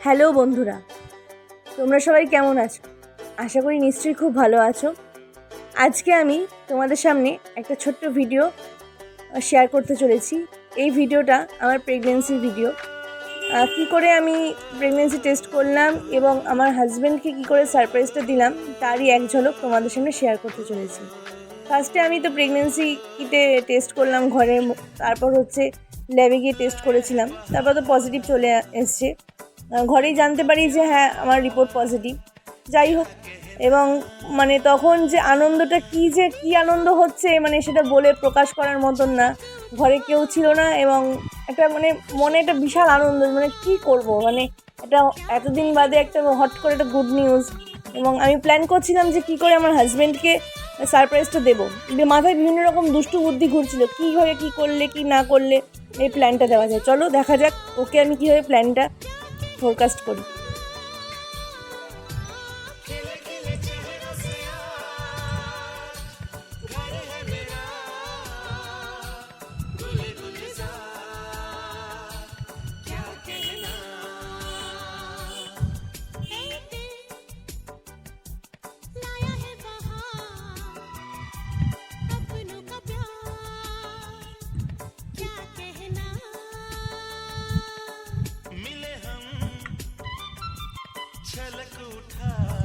Hello বন্ধুরা, তোমরা সবাই কেমন আছো? আশা করি নিশ্চয়ই খুব ভালো আছো। আজকে আমি তোমাদের সামনে একটা ছোট্ট ভিডিও শেয়ার করতে চলেছি। এই ভিডিওটা আমার প্রেগনেন্সির ভিডিও। কী করে আমি প্রেগনেন্সি টেস্ট করলাম এবং আমার হাজব্যান্ডকে কী করে সারপ্রাইজটা দিলাম তারই এক ঝলক তোমাদের সামনে শেয়ার করতে চলেছি। ফার্স্টে আমি তো প্রেগনেন্সি কিটে টেস্ট করলাম ঘরে, তারপর হচ্ছে ল্যাবে গিয়ে টেস্ট করেছিলাম, তারপর তো পজিটিভ চলে এসছে। ঘরেই জানতে পারি যে হ্যাঁ আমার রিপোর্ট পজিটিভ। যাই হোক, এবং মানে তখন যে আনন্দটা কী আনন্দ হচ্ছে মানে সেটা বলে প্রকাশ করার মতন না। ঘরে কেউ ছিল না এবং একটা মানে মনে একটা বিশাল আনন্দ, মানে কী করব, মানে এটা এতদিন বাদে একটা হট করে একটা গুড নিউজ। এবং আমি প্ল্যান করছিলাম যে কী করে আমার হাজব্যান্ডকে সারপ্রাইজটা দেবো। মাথায় বিভিন্ন রকম দুষ্টু বুদ্ধি ঘুরছিল, কীভাবে কী করলে কী না করলে এই প্ল্যানটা দেওয়া যায়। চলো দেখা যাক ওকে আমি কীভাবে প্ল্যানটা ফোরকাস্ট করি।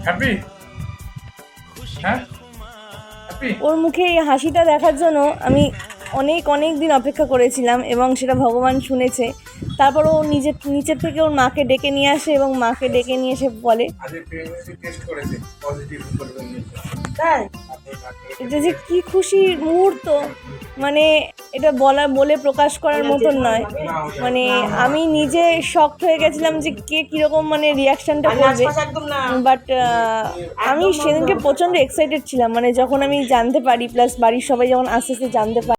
হ্যাপি? হ্যাঁ হ্যাপি? ওর মুখে এই হাসিটা দেখার জন্য আমি অনেক দিন অপেক্ষা করেছিলাম এবং সেটা ভগবান শুনেছে। তারপর ও নিচের থেকে ওর মাকে ডেকে নিয়ে আসে এবং মাকে ডেকে নিয়ে এসে বলে তাই এটা যে কি খুশির মুহূর্ত, মানে এটা বলে প্রকাশ করার মতন নয়। মানে আমি নিজে শকড হয়ে গেছিলাম যে কে কীরকম মানে রিয়াকশানটা করবে। বাট আমি সেদিনকে প্রচণ্ড এক্সাইটেড ছিলাম, মানে যখন আমি জানতে পারি, প্লাস বাড়ির সবাই যখন আস্তে আস্তে জানতে পারি।